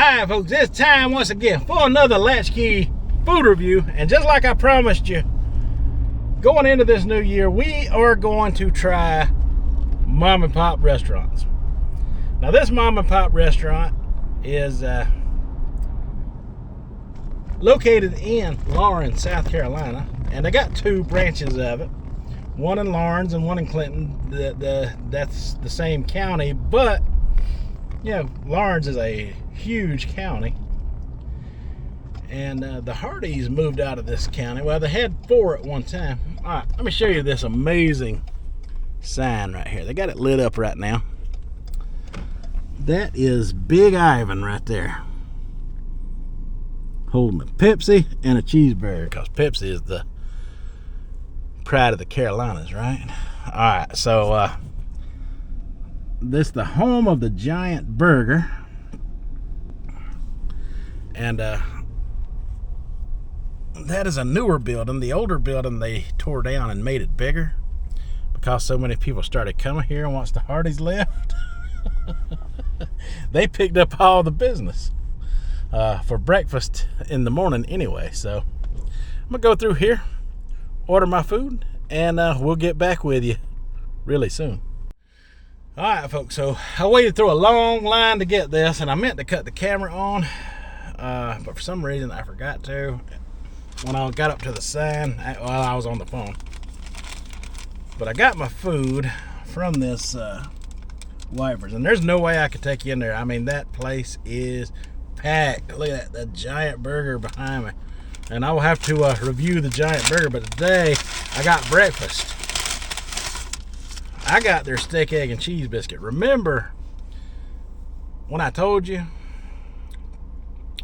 Alright folks, it's time once again for another Latchkey food review. And just like I promised you, going into this new year, we are going to try mom and pop restaurants. Now this mom and pop restaurant is located in Lawrence, South Carolina. And they got two branches of it. One in Lawrence and one in Clinton. That's the same county, but Lawrence is a huge county, and the Hardys moved out of this county. Well, they had 4 at one time. All right, let me show you this amazing sign right here. They got it lit up right now. That is Big Ivan right there, holding a Pepsi and a cheeseburger, because Pepsi is the pride of the Carolinas, right? All right, so this is the home of the Giant Burger. And that is a newer building. The older building they tore down and made it bigger because so many people started coming here, and once the Hardys left, they picked up all the business for breakfast in the morning anyway. So I'm gonna go through here, order my food, and we'll get back with you really soon. All right, folks, so I waited through a long line to get this, and I meant to cut the camera on, but for some reason I forgot to when I got up to the sign while I was on the phone. But I got my food from this Whiteford, and there's no way I could take you in there. I mean, that place is packed. Look at that, the Giant Burger behind me. And I will have to review the Giant Burger, but today I got breakfast. I got their steak, egg, and cheese biscuit. Remember when I told you,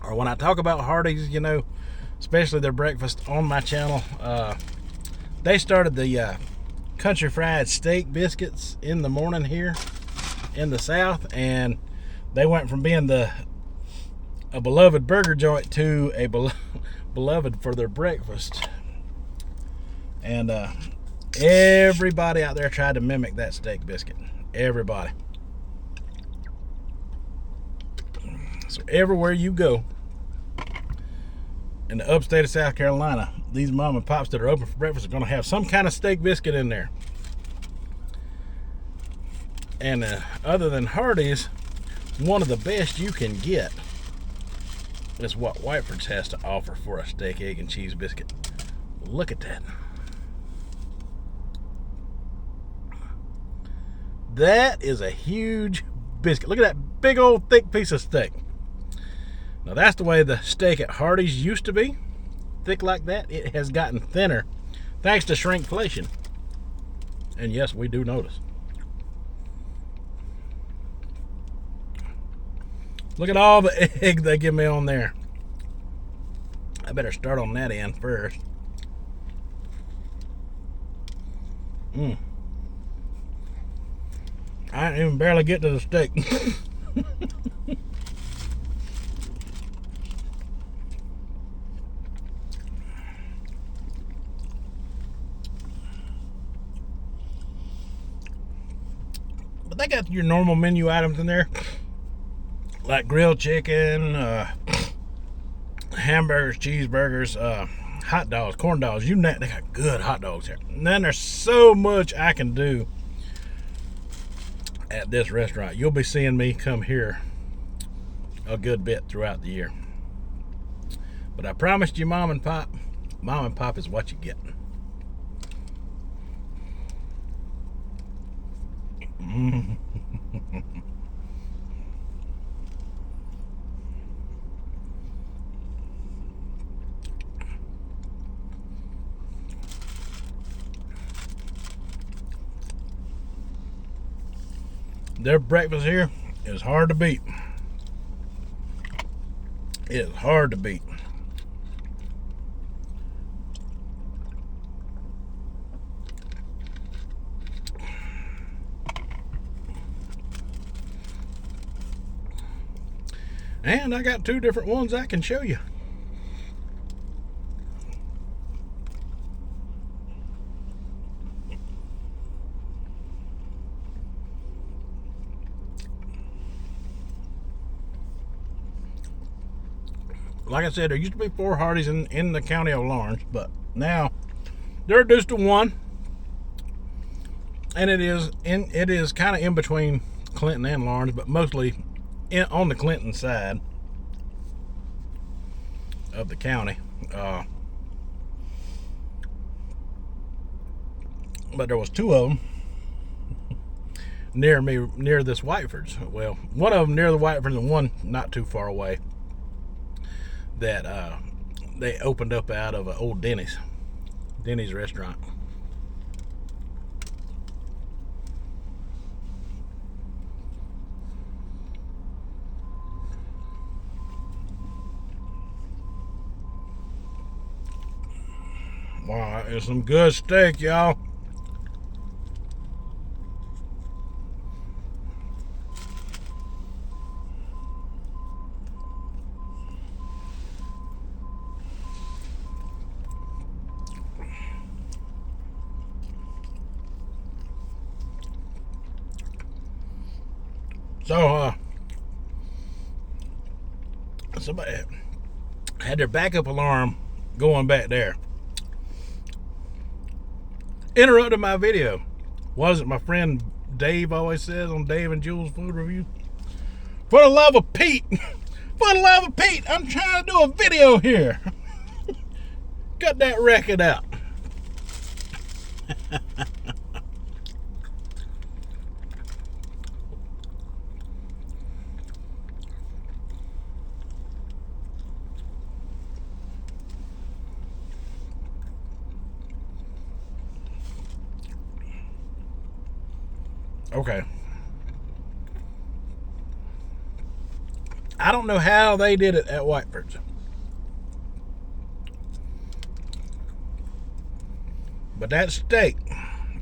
or when I talk about Hardee's, especially their breakfast on my channel, they started the country fried steak biscuits in the morning here in the South, and they went from being a beloved burger joint to a beloved for their breakfast. And everybody out there tried to mimic that steak biscuit. Everybody. So everywhere you go in the upstate of South Carolina, these mom and pops that are open for breakfast are going to have some kind of steak biscuit in there. And other than Hardee's, one of the best you can get is what Whiteford's has to offer for a steak, egg, and cheese biscuit. Look at that. That is a huge biscuit. Look at that big old thick piece of steak. Now that's the way the steak at Hardee's used to be. Thick like that. It has gotten thinner thanks to shrinkflation. And yes, we do notice. Look at all the egg they give me on there. I better start on that end first. I didn't even barely get to the steak. But they got your normal menu items in there, like grilled chicken, hamburgers, cheeseburgers, hot dogs, corn dogs. They got good hot dogs here. And then there's so much I can do at this restaurant. You'll be seeing me come here a good bit throughout the year. But I promised you mom and pop. Mom and pop is what you get. Their breakfast here is hard to beat. It is hard to beat. And I got 2 different ones I can show you. like I said, there used to be 4 Hardee's in the county of Lawrence, but now they're reduced to 1. And it is kind of in between Clinton and Lawrence, but mostly on the Clinton side of the county. But there was 2 of them near this Whiteford's. Well, one of them near the Whiteford's and one not too far away that they opened up out of an old Denny's restaurant. Wow, that is some good steak, y'all. So, somebody had their backup alarm going back there. Interrupted my video. What is it my friend Dave always says on Dave and Jules Food Review? For the love of Pete! For the love of Pete! I'm trying to do a video here! Cut that record out. Okay. I don't know how they did it at Whiteford's, but that steak,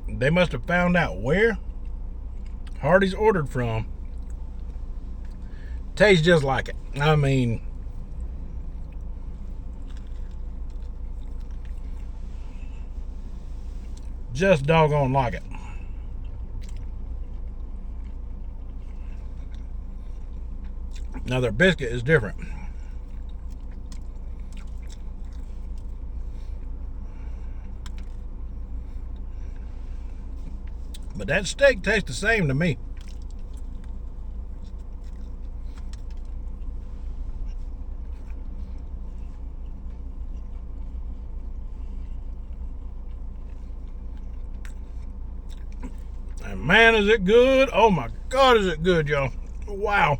they must have found out where Hardee's ordered from. Tastes just like it. I mean, just doggone like it. Now their biscuit is different. But that steak tastes the same to me. And man, is it good. Oh my God, is it good, y'all. Wow.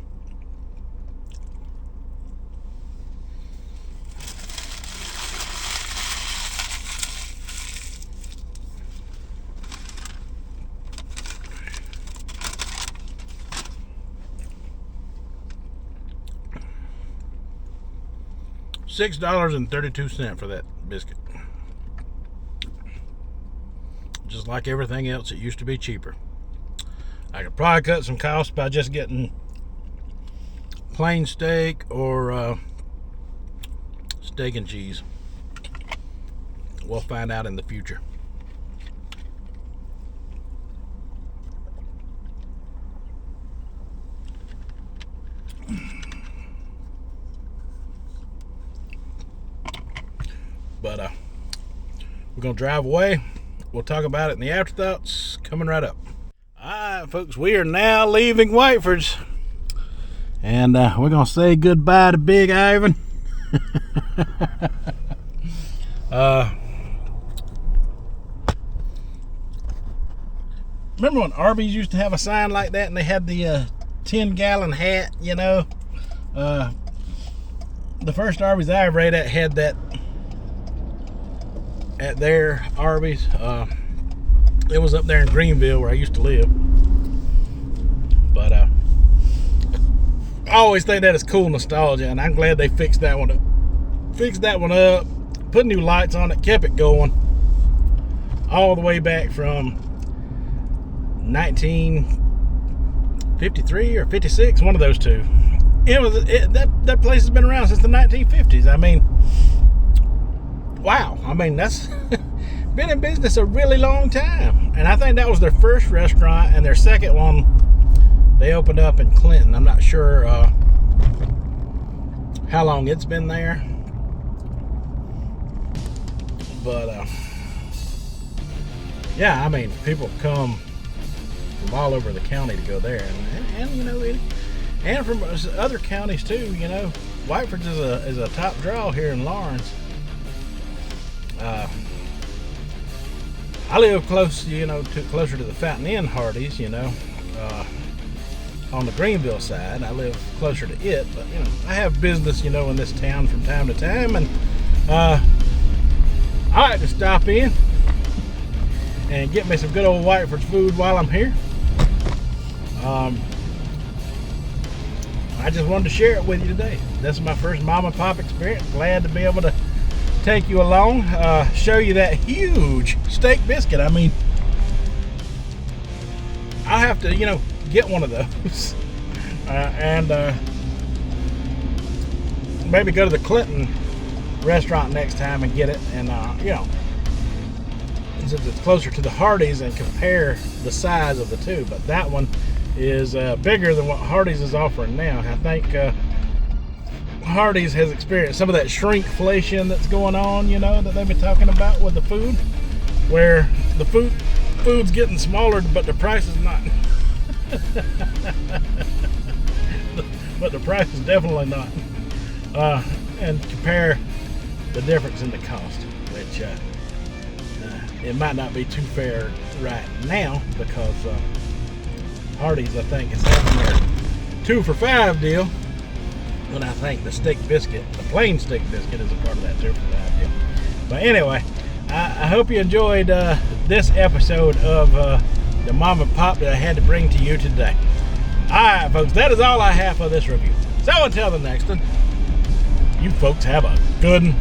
$6.32 for that biscuit. Just like everything else, it used to be cheaper. I could probably cut some costs by just getting plain steak or steak and cheese. We'll find out in the future. But we're going to drive away. We'll talk about it in the afterthoughts coming right up. Alright, folks, we are now leaving Whiteford's. And we're going to say goodbye to Big Ivan. Remember when Arby's used to have a sign like that and they had the 10-gallon hat, you know? The first Arby's I ever ate at had that at their Arby's. It was up there in Greenville where I used to live. But I always think that is cool nostalgia, and I'm glad they fixed that one up. Put new lights on it, kept it going all the way back from 1953 or 56, one of those two. That place has been around since the 1950s. I mean, wow. I mean, that's been in business a really long time. And I think that was their first restaurant, and their second one they opened up in Clinton. I'm not sure how long it's been there. But yeah, I mean, people come from all over the county to go there, and you know, and from other counties too. You know, Whiteford is a top draw here in Lawrence. I live close, you know, closer to the Fountain Inn Hardee's, you know, on the Greenville side. I live closer to it, but you know, I have business, you know, in this town from time to time, and I like to stop in and get me some good old Whiteford food while I'm here. I just wanted to share it with you today. This is my first mom and pop experience. Glad to be able to take you along, show you that huge steak biscuit. I mean, I'll have to, you know, get one of those and maybe go to the Clinton restaurant next time and get it, and you know, since it's closer to the Hardee's, and compare the size of the two. But that one is bigger than what Hardee's is offering now. I think Hardee's has experienced some of that shrinkflation that's going on, you know, that they've been talking about with the food, where the food's getting smaller, but the price is not. But the price is definitely not. And compare the difference in the cost, which it might not be too fair right now, because Hardee's, I think, is having their 2 for $5 deal. And I think the steak biscuit, the plain steak biscuit, is a part of that 2 for $5 deal. But anyway, I hope you enjoyed this episode of the Mom and Pop that I had to bring to you today. Alright, folks, that is all I have for this review. So until the next one, you folks have a good one.